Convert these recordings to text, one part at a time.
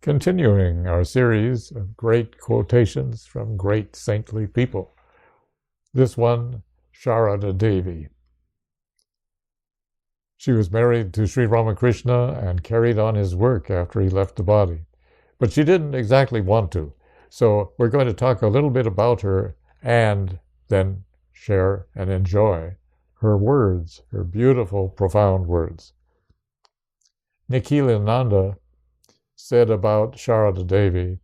continuing our series of great quotations from great saintly people. This one, Sarada Devi. She was married to Sri Ramakrishna and carried on his work after he left the body. But she didn't exactly want to. So we're going to talk a little bit about her and then share and enjoy her words, her beautiful, profound words. Nikhilananda said about Sarada Devi,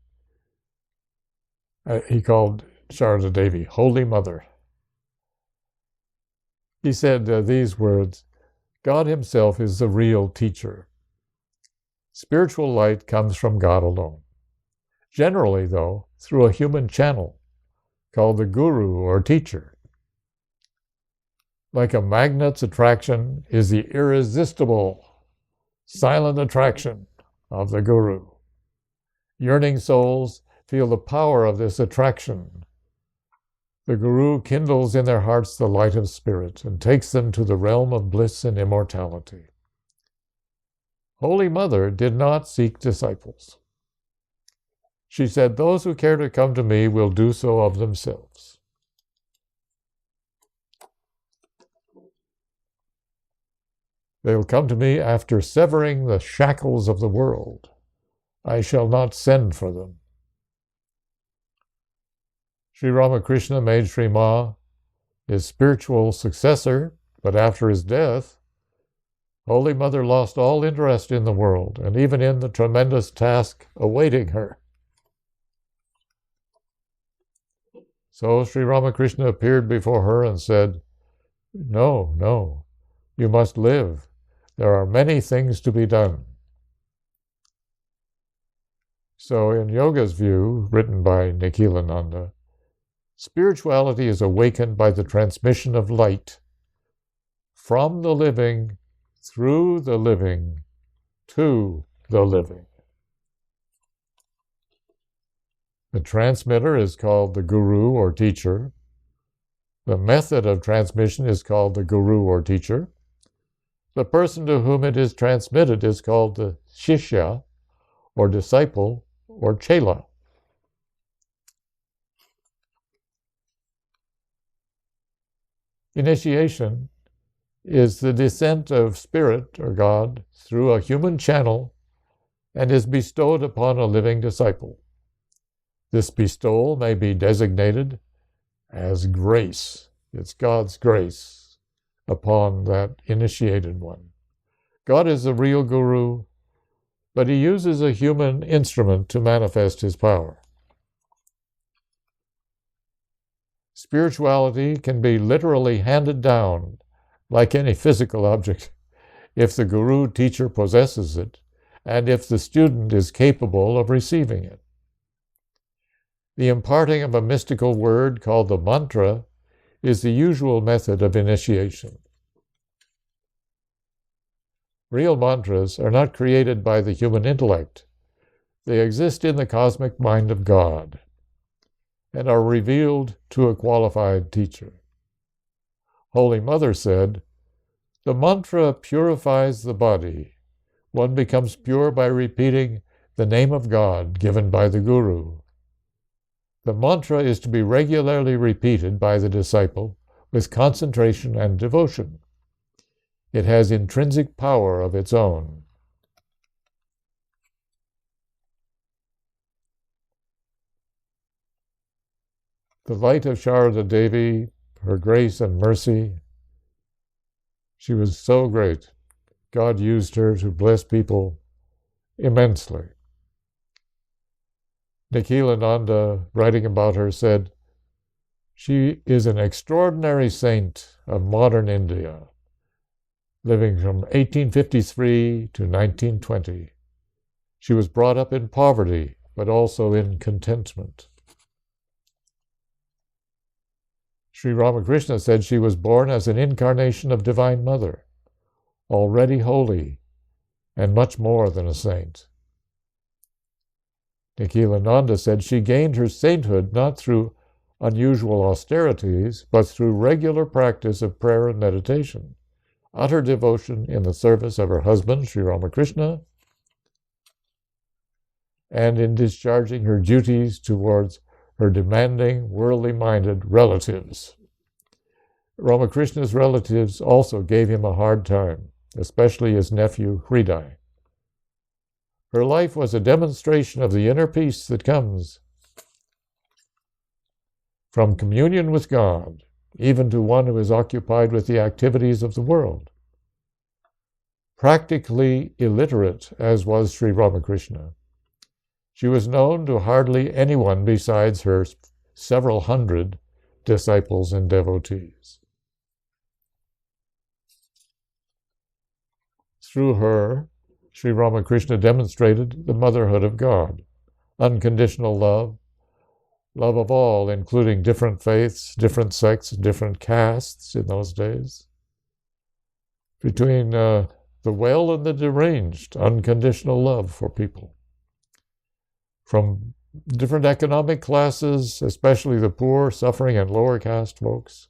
he called Sarada Devi Holy Mother. He said these words, God himself is the real teacher. Spiritual light comes from God alone. Generally, though, through a human channel called the guru or teacher. Like a magnet's attraction is the irresistible, silent attraction of the guru. Yearning souls feel the power of this attraction. The guru kindles in their hearts the light of spirit and takes them to the realm of bliss and immortality. Holy Mother did not seek disciples. She said, those who care to come to me will do so of themselves. They will come to me after severing the shackles of the world. I shall not send for them. Sri Ramakrishna made Sri Ma his spiritual successor, but after his death, Holy Mother lost all interest in the world and even in the tremendous task awaiting her. So Sri Ramakrishna appeared before her and said, No, you must live. There are many things to be done. So in Yoga's view, written by Nikhilananda, spirituality is awakened by the transmission of light from the living, through the living, to the living. The transmitter is called the guru or teacher. The method of transmission is called the guru or teacher. The person to whom it is transmitted is called the shishya or disciple or chela. Initiation is the descent of spirit or God through a human channel and is bestowed upon a living disciple. This bestowal may be designated as grace. It's God's grace upon that initiated one. God is the real guru, but he uses a human instrument to manifest his power. Spirituality can be literally handed down, like any physical object, if the guru teacher possesses it, and if the student is capable of receiving it. The imparting of a mystical word called the mantra is the usual method of initiation. Real mantras are not created by the human intellect. They exist in the cosmic mind of God and are revealed to a qualified teacher. Holy Mother said, the mantra purifies the body. One becomes pure by repeating the name of God given by the guru. The mantra is to be regularly repeated by the disciple with concentration and devotion. It has intrinsic power of its own. The light of Sarada Devi, her grace and mercy, she was so great. God used her to bless people immensely. Nikhilananda, writing about her, said, she is an extraordinary saint of modern India, living from 1853 to 1920. She was brought up in poverty, but also in contentment. Sri Ramakrishna said she was born as an incarnation of Divine Mother, already holy, and much more than a saint. Nikhilananda said she gained her sainthood not through unusual austerities, but through regular practice of prayer and meditation, utter devotion in the service of her husband, Sri Ramakrishna, and in discharging her duties towards her demanding, worldly-minded relatives. Ramakrishna's relatives also gave him a hard time, especially his nephew Hridai. Her life was a demonstration of the inner peace that comes from communion with God, even to one who is occupied with the activities of the world. Practically illiterate, as was Sri Ramakrishna, she was known to hardly anyone besides her several hundred disciples and devotees. Through her, Sri Ramakrishna demonstrated the motherhood of God, unconditional love, love of all, including different faiths, different sects, different castes in those days. Between the well and the deranged, unconditional love for people. From different economic classes, especially the poor, suffering, and lower caste folks,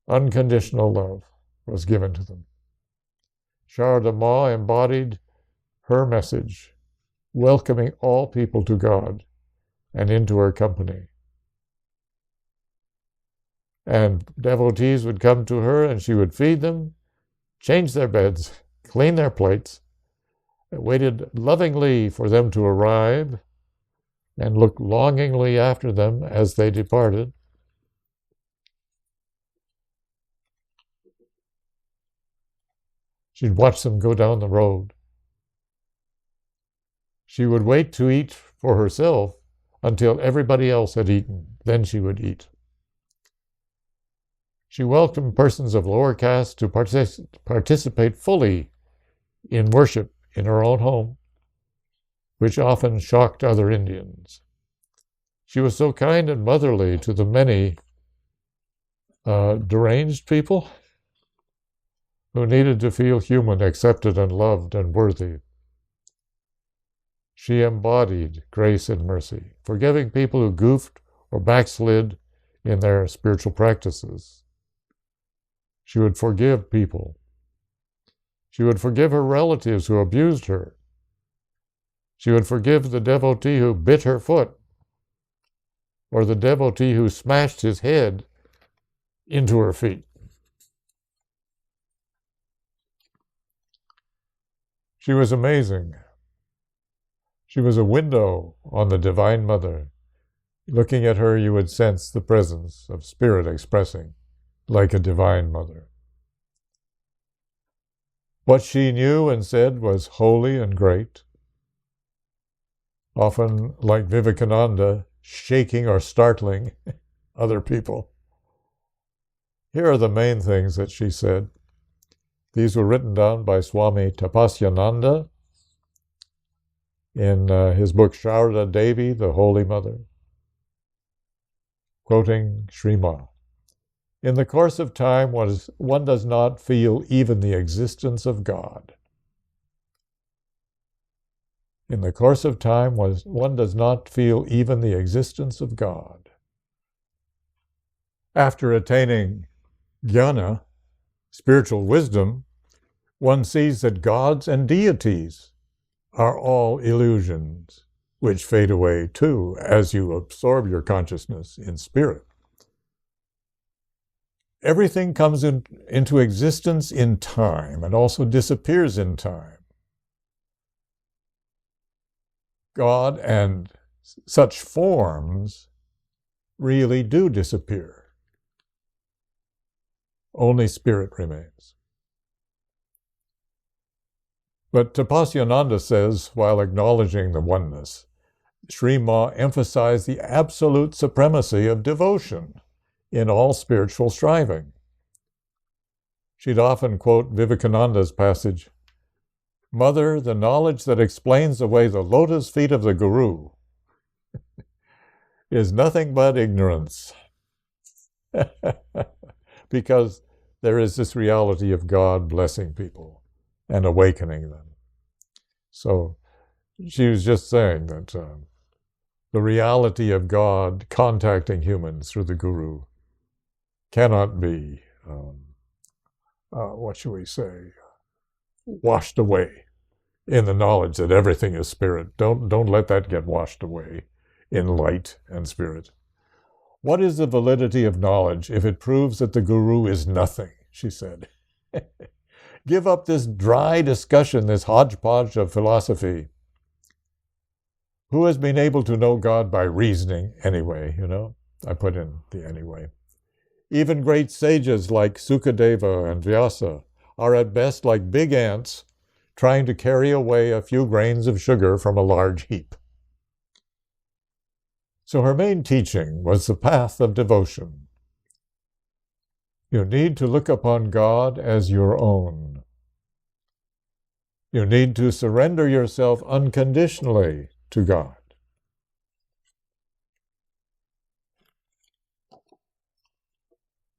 unconditional love was given to them. Sarada Ma embodied her message, welcoming all people to God and into her company. And devotees would come to her and she would feed them, change their beds, clean their plates, waited lovingly for them to arrive, and looked longingly after them as they departed. She'd watch them go down the road. She would wait to eat for herself until everybody else had eaten. Then she would eat. She welcomed persons of lower caste to participate fully in worship in her own home, which often shocked other Indians. She was so kind and motherly to the many deranged people who needed to feel human, accepted, and loved and worthy. She embodied grace and mercy, forgiving people who goofed or backslid in their spiritual practices. She would forgive people. She would forgive her relatives who abused her. She would forgive the devotee who bit her foot, or the devotee who smashed his head into her feet. She was amazing. She was a window on the Divine Mother. Looking at her, you would sense the presence of Spirit expressing like a Divine Mother. What she knew and said was holy and great, often like Vivekananda, shaking or startling other people. Here are the main things that she said. These were written down by Swami Tapasyananda in his book Sarada Devi, the Holy Mother, quoting Sri Ma. In the course of time, one does not feel even the existence of God. In the course of time, one does not feel even the existence of God. After attaining jnana, spiritual wisdom, one sees that gods and deities are all illusions, which fade away too as you absorb your consciousness in spirit. Everything comes into existence in time and also disappears in time. God and such forms really do disappear. Only spirit remains. But Tapasyananda says, while acknowledging the oneness, Sri Ma emphasized the absolute supremacy of devotion in all spiritual striving. She'd often quote Vivekananda's passage, "Mother, the knowledge that explains away the lotus feet of the Guru is nothing but ignorance." Because there is this reality of God blessing people and awakening them. So she was just saying that the reality of God contacting humans through the Guru cannot be, washed away. in the knowledge that everything is spirit. Don't let that get washed away in light and spirit. What is the validity of knowledge if it proves that the guru is nothing, she said. Give up this dry discussion, this hodgepodge of philosophy. Who has been able to know God by reasoning anyway, I put in the anyway. Even great sages like Sukadeva and Vyasa are at best like big ants trying to carry away a few grains of sugar from a large heap. So her main teaching was the path of devotion. You need to look upon God as your own. You need to surrender yourself unconditionally to God.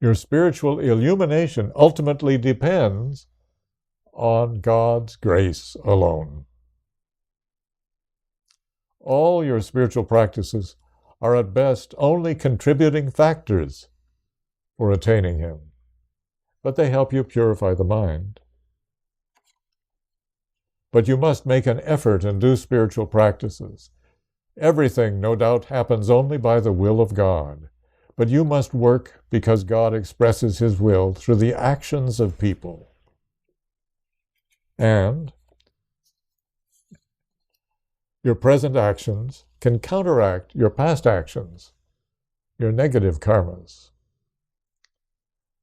Your spiritual illumination ultimately depends on God's grace alone. All your spiritual practices are at best only contributing factors for attaining Him, but they help you purify the mind. But you must make an effort and do spiritual practices. Everything, no doubt, happens only by the will of God, but you must work because God expresses His will through the actions of people. And your present actions can counteract your past actions, your negative karmas.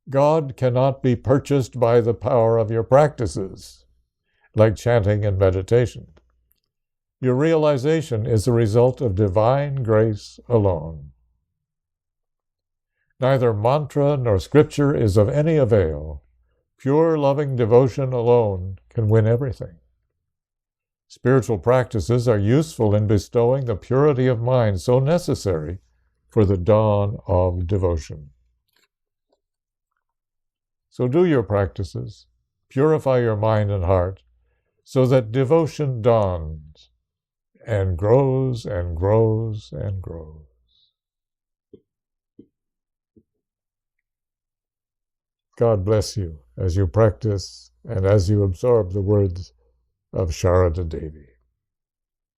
God cannot be purchased by the power of your practices, like chanting and meditation. Your realization is the result of divine grace alone. Neither mantra nor scripture is of any avail. Pure loving devotion alone can win everything. Spiritual practices are useful in bestowing the purity of mind so necessary for the dawn of devotion. So do your practices, purify your mind and heart, so that devotion dawns and grows and grows and grows. God bless you as you practice and as you absorb the words of Sarada Devi.